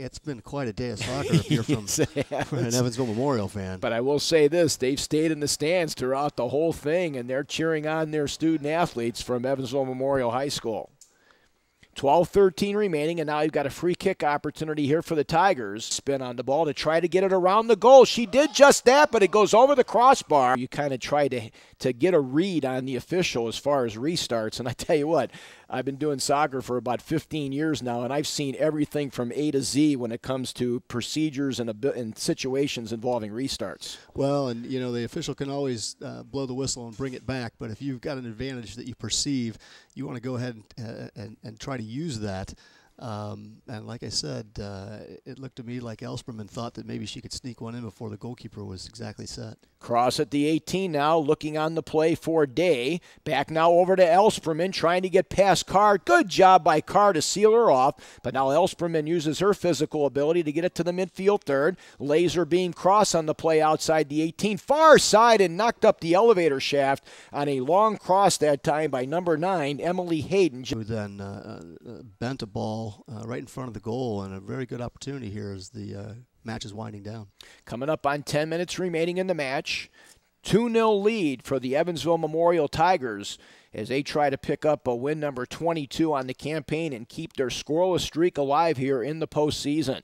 It's been quite a day of soccer if you're from an Evansville Memorial fan. But I will say this, they've stayed in the stands throughout the whole thing, and they're cheering on their student-athletes from Evansville Memorial High School. 12-13 remaining, and now you've got a free kick opportunity here for the Tigers. Spin on the ball to try to get it around the goal. She did just that, but it goes over the crossbar. You kind of try to get a read on the official as far as restarts, and I tell you what, I've been doing soccer for about 15 years now, and I've seen everything from A to Z when it comes to procedures and situations involving restarts. Well, and you know, the official can always blow the whistle and bring it back, but if you've got an advantage that you perceive, you want to go ahead and try to use that. And like I said, it looked to me like Elsperman thought that maybe she could sneak one in before the goalkeeper was exactly set. Cross at the 18 now, looking on the play for Day. Back now over to Elsperman, trying to get past Carr. Good job by Carr to seal her off, but now Elsperman uses her physical ability to get it to the midfield third. Laser beam cross on the play outside the 18. Far side and knocked up the elevator shaft on a long cross that time by number 9, Emily Hayden. Who then bent a ball right in front of the goal, and a very good opportunity here as the match is winding down. Coming up on 10 minutes remaining in the match. 2-0 lead for the Evansville Memorial Tigers as they try to pick up a win number 22 on the campaign and keep their scoreless streak alive here in the postseason.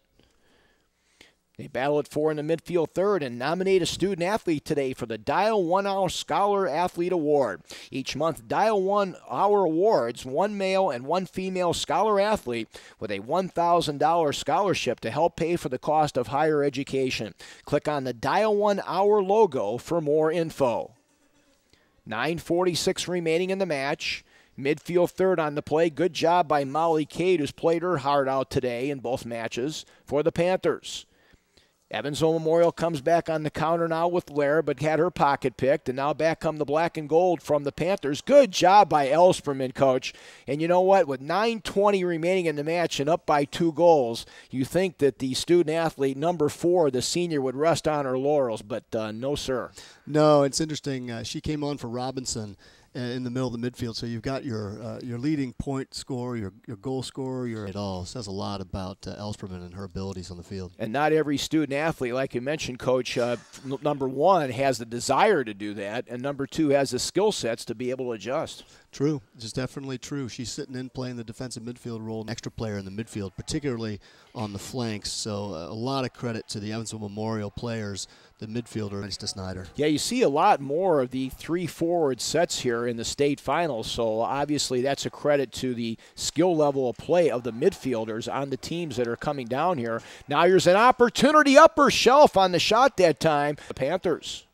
They battle it for in the midfield third and nominate a student-athlete today for the Dial 1 Hour Scholar Athlete Award. Each month, Dial 1 Hour awards one male and one female scholar athlete with a $1,000 scholarship to help pay for the cost of higher education. Click on the Dial 1 Hour logo for more info. 9:46 remaining in the match. Midfield third on the play. Good job by Molly Cade, who's played her heart out today in both matches for the Panthers. Evansville Memorial comes back on the counter now with Lair, but had her pocket picked, and now back come the black and gold from the Panthers. Good job by Elsperman, Coach. And you know what? With 9:20 remaining in the match and up by 2 goals, you think that the student-athlete, number 4, the senior, would rest on her laurels, but no, sir. No, it's interesting. She came on for Robinson in the middle of the midfield, so you've got your leading point scorer, your goal scorer, it all says a lot about Elsperman and her abilities on the field. And not every student-athlete, like you mentioned, Coach, number 1 has the desire to do that, and number 2 has the skill sets to be able to adjust. True. It's definitely true. She's sitting in playing the defensive midfield role, an extra player in the midfield, particularly on the flanks. So a lot of credit to the Evansville Memorial players, the midfielder, thanks to Snider. Yeah, you see a lot more of the 3 forward sets here in the state finals, so obviously that's a credit to the skill level of play of the midfielders on the teams that are coming down here. Now here's an opportunity, upper shelf on the shot that time. The Panthers.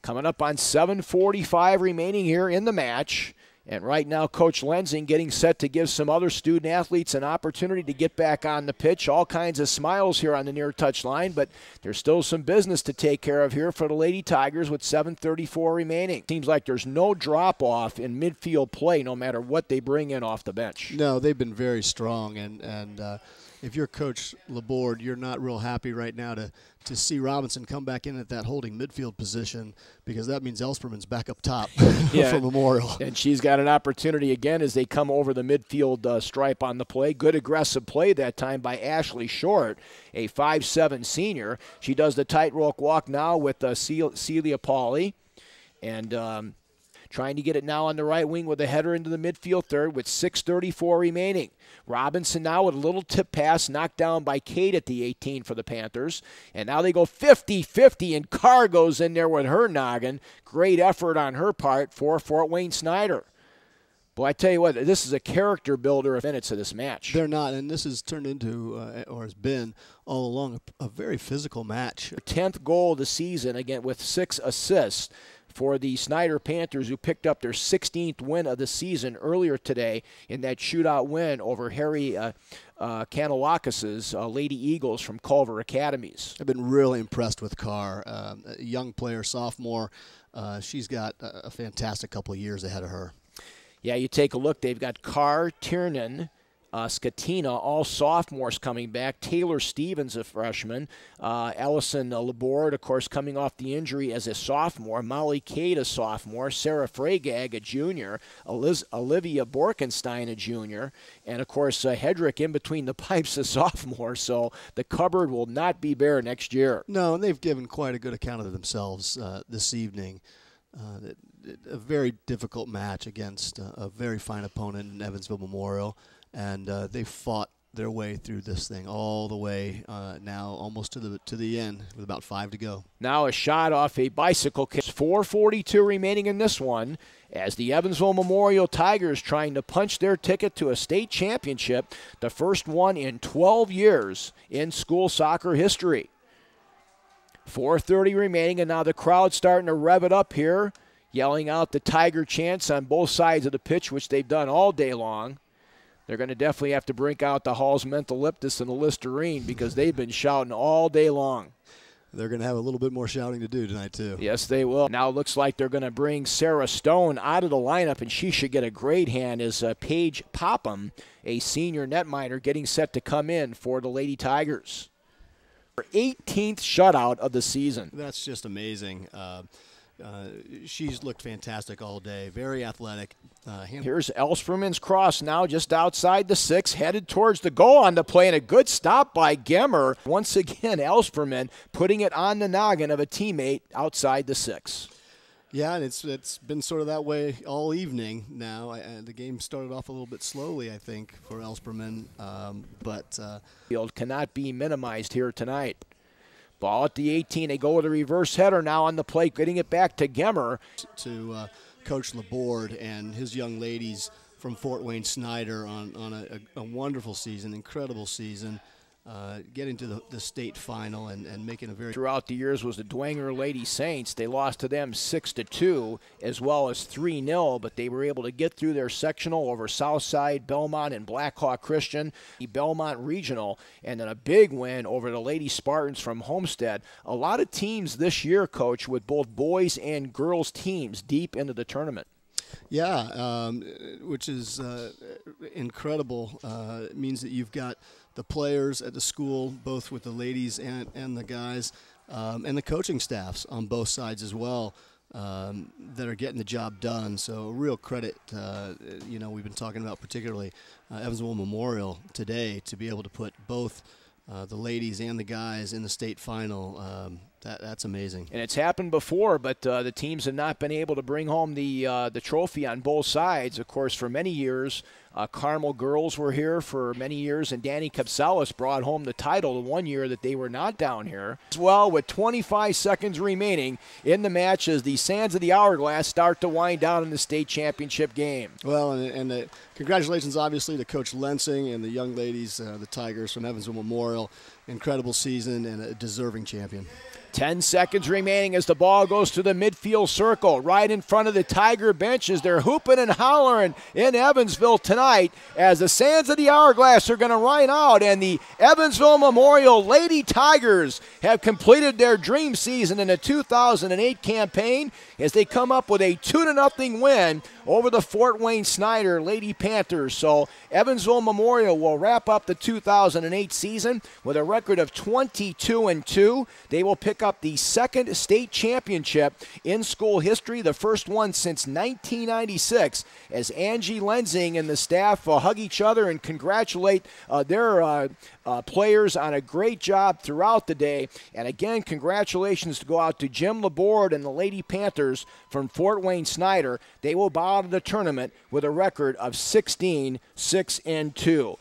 Coming up on 7:45 remaining here in the match. And right now, Coach Lenzing getting set to give some other student-athletes an opportunity to get back on the pitch. All kinds of smiles here on the near touch line, but there's still some business to take care of here for the Lady Tigers with 7:34 remaining. Seems like there's no drop-off in midfield play no matter what they bring in off the bench. No, they've been very strong, and if you're Coach Laborde, you're not real happy right now to see Robinson come back in at that holding midfield position, because that means Elsperman's back up top for Memorial. And she's got an opportunity again as they come over the midfield stripe on the play. Good aggressive play that time by Ashley Short, a 5'7" senior. She does the tightrope walk now with Celia Pauley. And trying to get it now on the right wing with a header into the midfield third with 6:34 remaining. Robinson now with a little tip pass knocked down by Cade at the 18 for the Panthers. And now they go 50-50, and Carr goes in there with her noggin. Great effort on her part for Fort Wayne Snider. Boy, I tell you what, this is a character builder of minutes of this match. They're not, and this has turned into, or has been all along, a very physical match. 10th goal of the season, again with 6 assists for the Snider Panthers, who picked up their 16th win of the season earlier today in that shootout win over Harry Kanalakis' Lady Eagles from Culver Academies. I've been really impressed with Carr, a young player, sophomore. She's got a fantastic couple of years ahead of her. Yeah, you take a look. They've got Carr, Tiernan, Skatina, all sophomores coming back. Taylor Stevens, a freshman. Allison Laborde, of course, coming off the injury as a sophomore. Molly Cade, a sophomore. Sarah Freigag, a junior. Olivia Borkenstein, a junior. And, of course, Hedrick in between the pipes, a sophomore. So the cupboard will not be bare next year. No, and they've given quite a good account of themselves this evening. A very difficult match against a very fine opponent in Evansville Memorial. And they fought their way through this thing all the way now almost to the end with about 5 to go. Now a shot off a bicycle kick. 4:42 remaining in this one as the Evansville Memorial Tigers trying to punch their ticket to a state championship, the first one in 12 years in school soccer history. 4:30 remaining, and now the crowd starting to rev it up here, yelling out the Tiger chants on both sides of the pitch, which they've done all day long. They're going to definitely have to break out the Hall's Mentholyptus and the Listerine because they've been shouting all day long. They're going to have a little bit more shouting to do tonight, too. Yes, they will. Now it looks like they're going to bring Sarah Stone out of the lineup, and she should get a great hand as Paige Popham, a senior netminder, getting set to come in for the Lady Tigers. Her 18th shutout of the season. That's just amazing. She's looked fantastic all day. Very athletic. Here's Elsperman's cross now just outside the 6, headed towards the goal on the play, and a good stop by Gemmer. Once again, Elsperman putting it on the noggin of a teammate outside the 6. Yeah, and it's been sort of that way all evening now. The game started off a little bit slowly, I think, for Elsperman, but field cannot be minimized here tonight. Ball at the 18. They go with a reverse header now on the plate, getting it back to Gemmer. To Coach Laborde and his young ladies from Fort Wayne Snider on a wonderful season, incredible season, getting to the state final and making a very... Throughout the years was the Dwenger Lady Saints. They lost to them 6-2 as well as 3-0, but they were able to get through their sectional over Southside, Belmont, and Blackhawk Christian, the Belmont Regional, and then a big win over the Lady Spartans from Homestead. A lot of teams this year, Coach, with both boys and girls teams deep into the tournament. Yeah, which is incredible. It means that you've got the players at the school, both with the ladies and the guys, and the coaching staffs on both sides as well, that are getting the job done. So a real credit, we've been talking about particularly Evansville Memorial today to be able to put both the ladies and the guys in the state final. That's amazing. And it's happened before, but the teams have not been able to bring home the trophy on both sides. Of course, for many years, Carmel girls were here for many years, and Danny Capsalis brought home the title the one year that they were not down here. As well, with 25 seconds remaining in the match as the sands of the hourglass start to wind down in the state championship game. Well, and congratulations, obviously, to Coach Lensing and the young ladies, the Tigers from Evansville Memorial. Incredible season and a deserving champion. 10 seconds remaining as the ball goes to the midfield circle right in front of the Tiger benches. They're hooping and hollering in Evansville tonight as the sands of the hourglass are going to run out, and the Evansville Memorial Lady Tigers have completed their dream season in the 2008 campaign as they come up with a 2-0 win over the Fort Wayne Snider Lady Panthers. So Evansville Memorial will wrap up the 2008 season with a record of 22-2. They will pick up the second state championship in school history, the first one since 1996, as Angie Lensing and the staff hug each other and congratulate their players on a great job throughout the day. And again, congratulations to go out to Jim Laborde and the Lady Panthers from Fort Wayne Snider. They will bow out of the tournament with a record of 16-6-2.